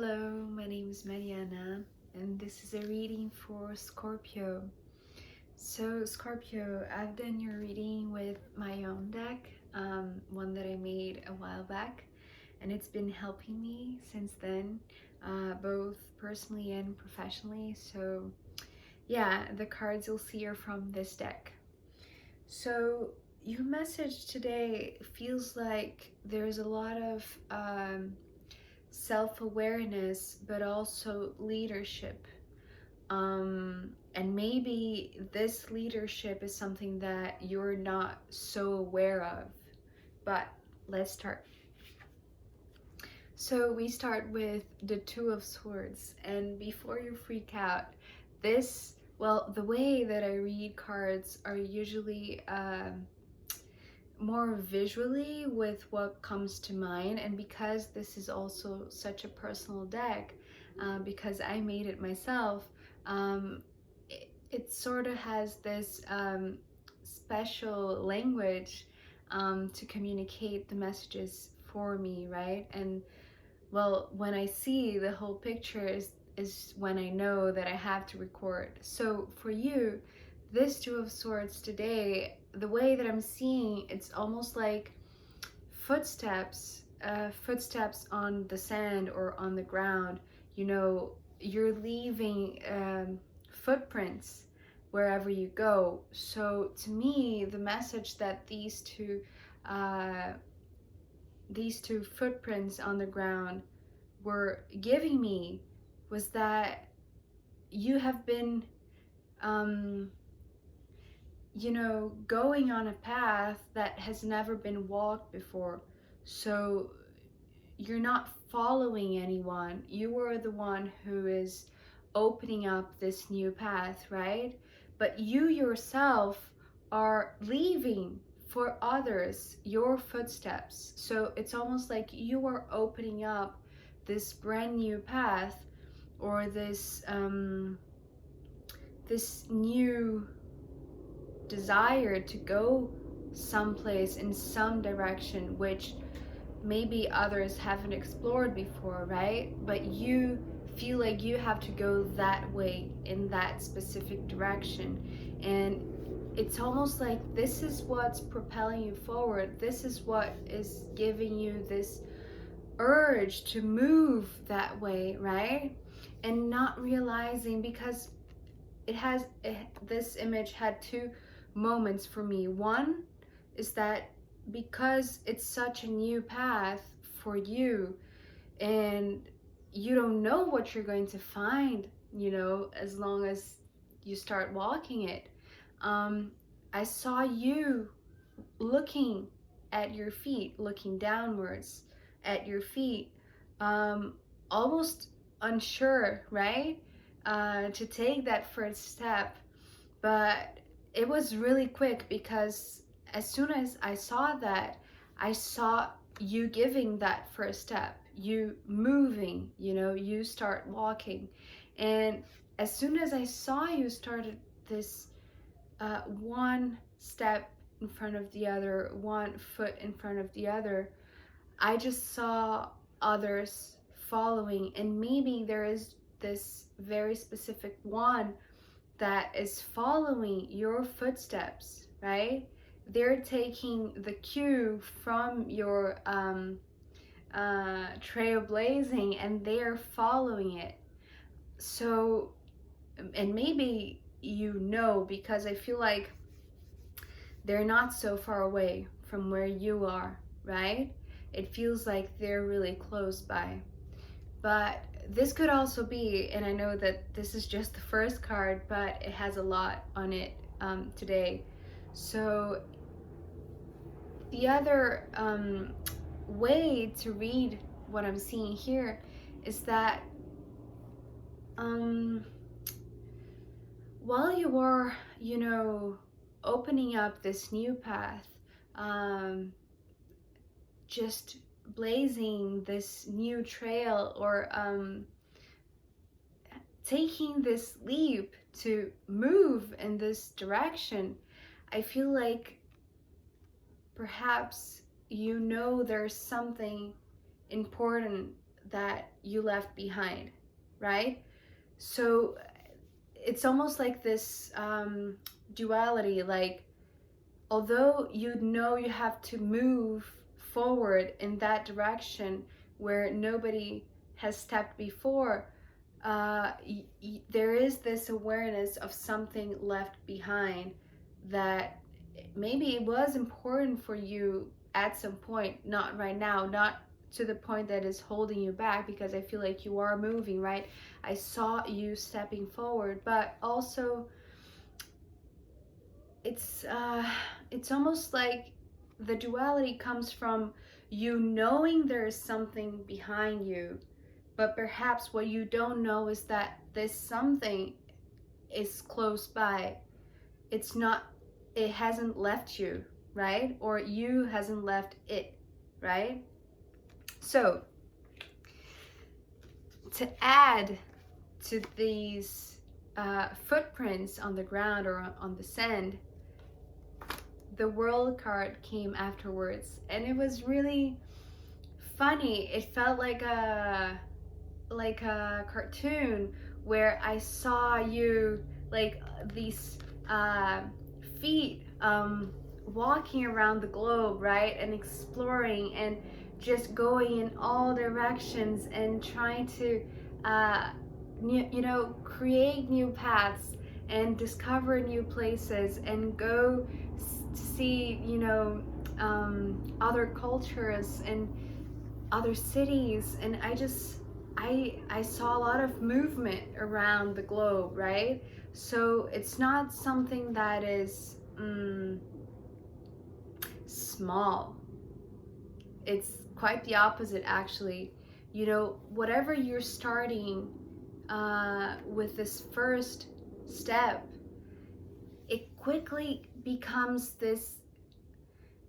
Hello, my name is Mariana, and this is a reading for Scorpio. So, Scorpio, I've done your reading with my own deck, one that I made a while back, and it's been helping me since then, both personally and professionally. So, yeah, the cards you'll see are from this deck. So, your message today feels like there's a lot of self-awareness, but also leadership. And maybe this leadership is something that you're not so aware of. But let's start. So we start with the Two of Swords, and before you freak out, the way that I read cards are usually more visually with what comes to mind, and because this is also such a personal deck, because I made it myself, it sort of has this special language to communicate the messages for me, right? And well, when I see the whole picture is when I know that I have to record. So for you, this Two of Swords today, the way that I'm seeing, it's almost like footsteps, footsteps on the sand or on the ground. You know, you're leaving footprints wherever you go. So to me, the message that these two footprints on the ground were giving me was that you have been going on a path that has never been walked before. So you're not following anyone. You are the one who is opening up this new path, right? But you yourself are leaving for others your footsteps. So it's almost like you are opening up this brand new path, or this new desire to go someplace in some direction which maybe others haven't explored before, right? But you feel like you have to go that way in that specific direction, and it's almost like this is what's propelling you forward. This is what is giving you this urge to move that way, right? And not realizing, because this image had two moments for me. One is that because it's such a new path for you, and you don't know what you're going to find, as long as you start walking it. I saw you looking at your feet, looking downwards at your feet, almost unsure, right? To take that first step. But it was really quick, because as soon as I saw that, I saw you giving that first step, you moving, you start walking. And as soon as I saw you started this one step in front of the other, one foot in front of the other, I just saw others following. And maybe there is this very specific one that is following your footsteps, right? They're taking the cue from your trailblazing, and they're following it. So, and maybe because I feel like they're not so far away from where you are, right? It feels like they're really close by. But this could also be, and I know that this is just the first card, but it has a lot on it today. So the other way to read what I'm seeing here is that while you are, opening up this new path, just blazing this new trail, or taking this leap to move in this direction, I feel like perhaps there's something important that you left behind, right? So it's almost like this duality, like although you know you have to move forward in that direction where nobody has stepped before, there is this awareness of something left behind that maybe it was important for you at some point, not right now, not to the point that is holding you back, because I feel like you are moving, right? I saw you stepping forward, but also it's almost like the duality comes from you knowing there is something behind you, but perhaps what you don't know is that this something is close by. It's not, it hasn't left you, right? Or you hasn't left it, right? So to add to these footprints on the ground or on the sand, the world card came afterwards, and it was really funny. It felt like a cartoon where I saw you like these feet walking around the globe, right, and exploring and just going in all directions and trying to create new paths and discover new places and go see other cultures and other cities. And I saw a lot of movement around the globe, right? So it's not something that is small. It's quite the opposite, actually. Whatever you're starting with this first step, it quickly becomes this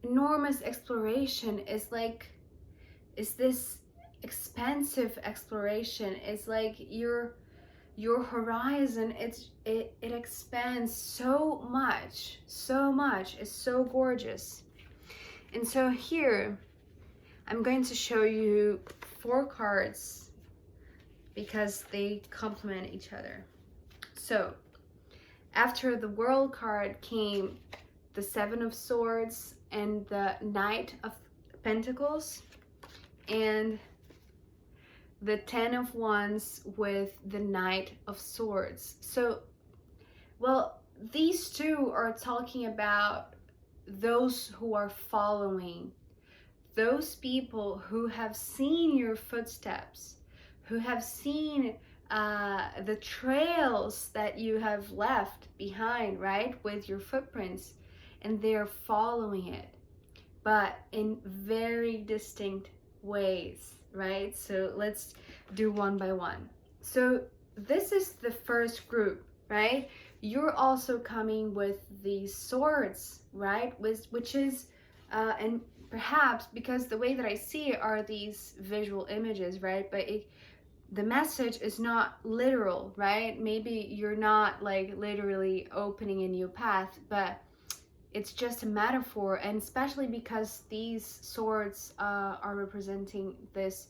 enormous exploration. Is this expansive exploration. It's like your horizon, it expands so much. It's so gorgeous. And so here I'm going to show you 4 cards because they complement each other. So after the World card came the 7 of Swords and the Knight of Pentacles and the 10 of Wands with the Knight of Swords. So, well, these two are talking about those who are following, those people who have seen your footsteps, who have seen the trails that you have left behind, right, with your footprints, and they're following it, but in very distinct ways, right? So let's do one by one. So this is the first group, right? You're also coming with these swords, right? Which is, and perhaps because the way that I see it are these visual images, right? But the message is not literal, right? Maybe you're not like literally opening a new path, but it's just a metaphor. And especially because these swords are representing this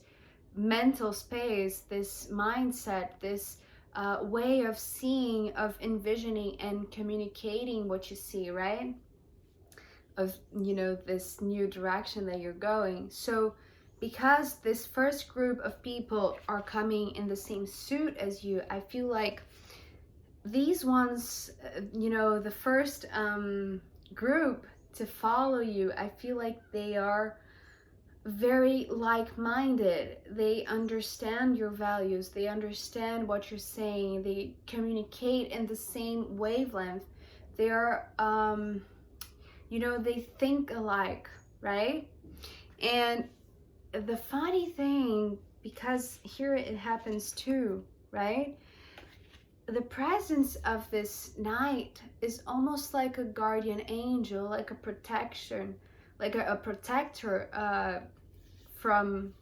mental space, this mindset, this way of seeing, of envisioning and communicating what you see, right? Of, this new direction that you're going. So because this first group of people are coming in the same suit as you, I feel like these ones, the first group to follow you, I feel like they are very like-minded. They understand your values, they understand what you're saying, they communicate in the same wavelength. They are they think alike, right? And the funny thing, because here it happens too, right? The presence of this knight is almost like a guardian angel, like a protection, like a protector from,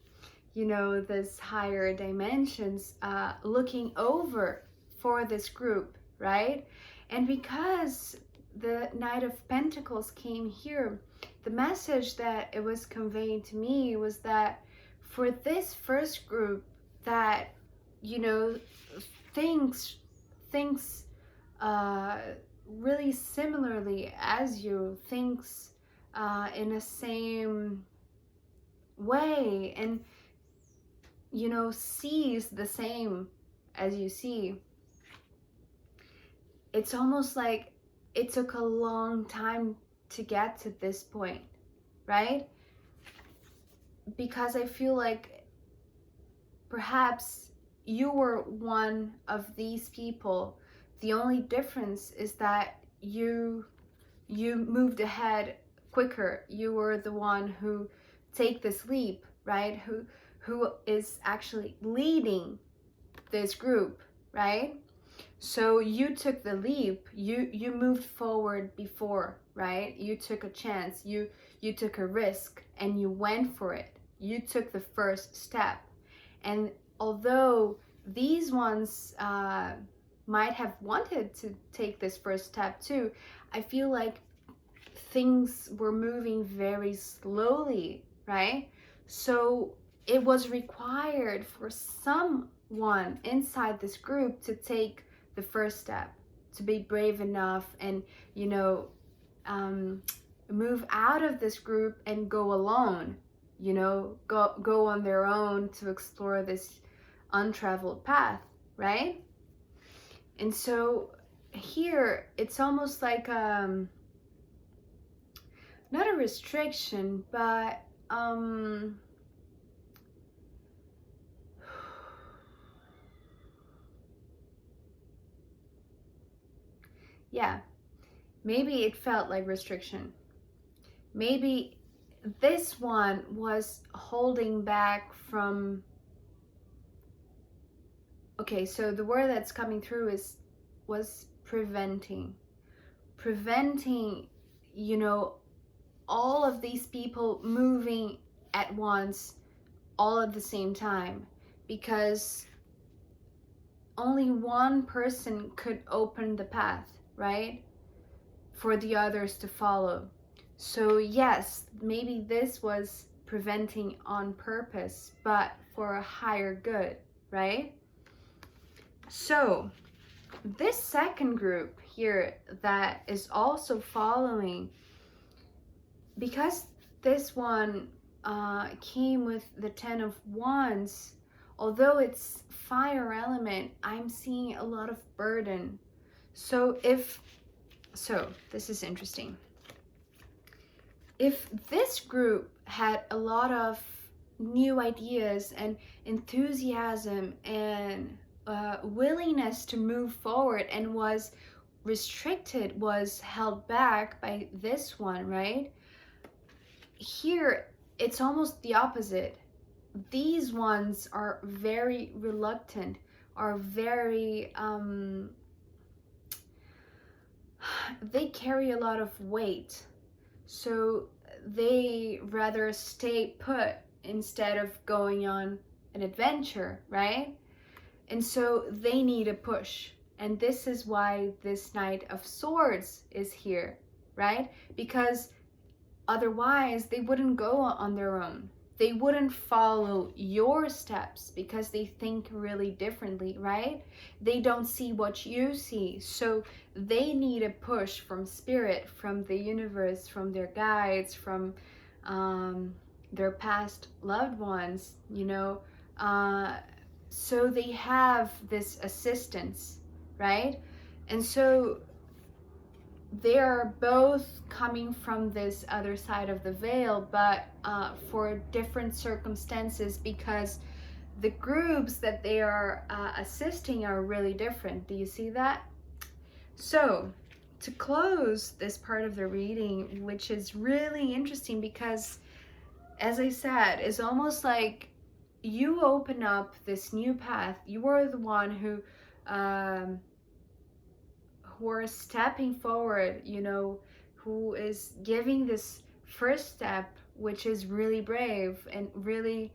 this higher dimensions, looking over for this group, right? And because the Knight of Pentacles came here, the message that it was conveying to me was that for this first group that, you know, thinks really similarly as you, thinks in the same way, and, you know, sees the same as you see, it's almost like it took a long time to get to this point, right? Because I feel like perhaps you were one of these people. The only difference is that you moved ahead quicker. You were the one who take this leap, right? Who is actually leading this group, right? So you took the leap. You moved forward before, right? You took a chance. You took a risk and you went for it. You took the first step. And although these ones might have wanted to take this first step too, I feel like things were moving very slowly, right? So it was required for someone inside this group to take the first step, to be brave enough and, you know, move out of this group and go alone, you know, go on their own to explore this untraveled path, right? And so here it's almost like not a restriction, but yeah, maybe it felt like restriction. Maybe this one was holding back from, okay, so the word that's coming through was preventing, you know, all of these people moving at once, all at the same time, because only one person could open the path, right, for the others to follow. So yes, maybe this was preventing on purpose, but for a higher good, right? So this second group here that is also following, because this one came with the 10 of Wands, although it's fire element, I'm seeing a lot of burden. So this is interesting. If this group had a lot of new ideas and enthusiasm and willingness to move forward, and was restricted, was held back by this one, right? Here, it's almost the opposite. These ones are very reluctant, are very, they carry a lot of weight. So they rather stay put instead of going on an adventure, right? And so they need a push. And this is why this Knight of Swords is here, right? Because otherwise they wouldn't go on their own. They wouldn't follow your steps because they think really differently, right? They don't see what you see. So they need a push from spirit, from the universe, from their guides, from their past loved ones, you know. So they have this assistance, right? And so they are both coming from this other side of the veil, but for different circumstances, because the groups that they are assisting are really different. Do you see that? So to close this part of the reading, which is really interesting because, as I said, it's almost like you open up this new path. You are the one who are stepping forward, you know, who is giving this first step, which is really brave and really,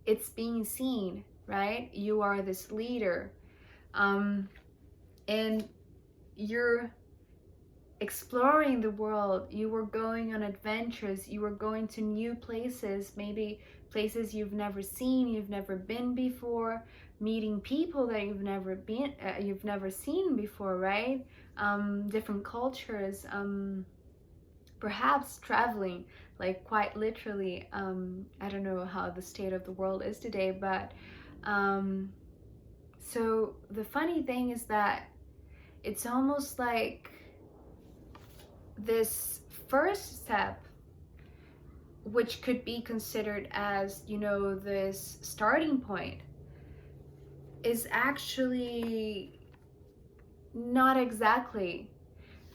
it's being seen, right? You are this leader, and exploring the world, you were going on adventures, you were going to new places, maybe places you've never seen, you've never been before, meeting people that you've never seen before, right? Different cultures, perhaps traveling, like quite literally. I don't know how the state of the world is today, but so the funny thing is that it's almost like this first step, which could be considered as, you know, this starting point, is actually not exactly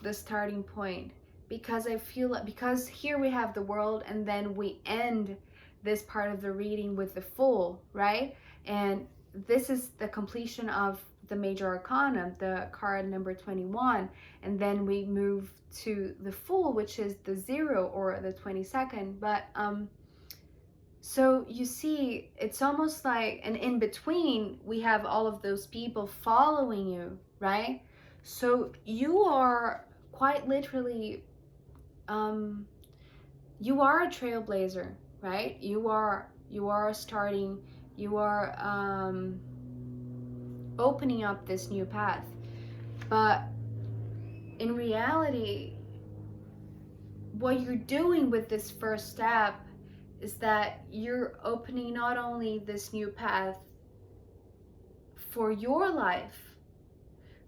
the starting point, because I feel like, because here we have the world and then we end this part of the reading with the Fool, right? And this is the completion of the major arcana, the card number 21, and then we move to the Fool, which is the 0 or the 22nd. But so you see, it's almost like, and in between we have all of those people following you, right? So you are quite literally, you are a trailblazer, right? You are starting, you are opening up this new path. But in reality, what you're doing with this first step is that you're opening not only this new path for your life,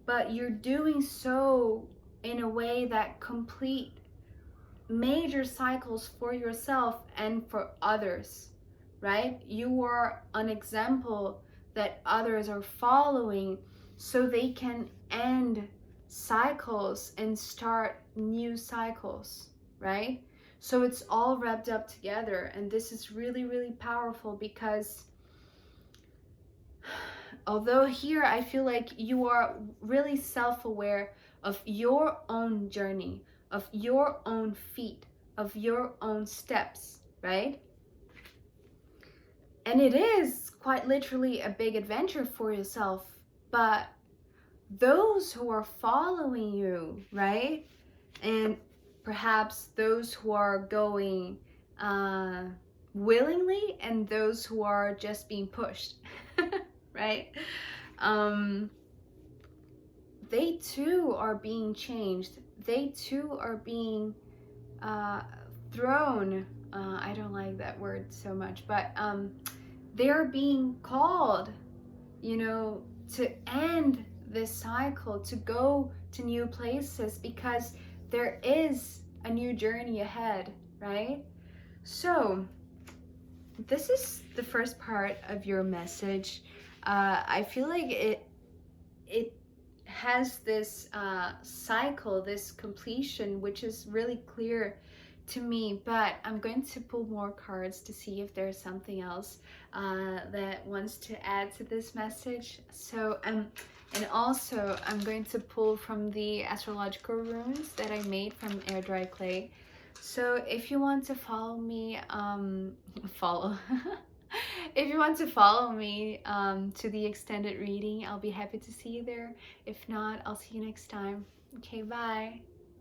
but you're doing so in a way that complete major cycles for yourself and for others, right? You are an example that others are following so they can end cycles and start new cycles, right? So it's all wrapped up together, and this is really, really powerful, because although here I feel like you are really self-aware of your own journey, of your own feet, of your own steps, right? And it is quite literally a big adventure for yourself, but those who are following you, right? And perhaps those who are going willingly, and those who are just being pushed, right? They too are being changed. They too are being thrown. I don't like that word so much, but they're being called, you know, to end this cycle, to go to new places, because there is a new journey ahead, right? So this is the first part of your message. I feel like it has this cycle, this completion, which is really clear to me, but I'm going to pull more cards to see if there's something else that wants to add to this message. So and also I'm going to pull from the astrological runes that I made from air dry clay. So if you want to follow me, if you want to follow me to the extended reading, I'll be happy to see you there. If not, I'll see you next time. Okay, bye.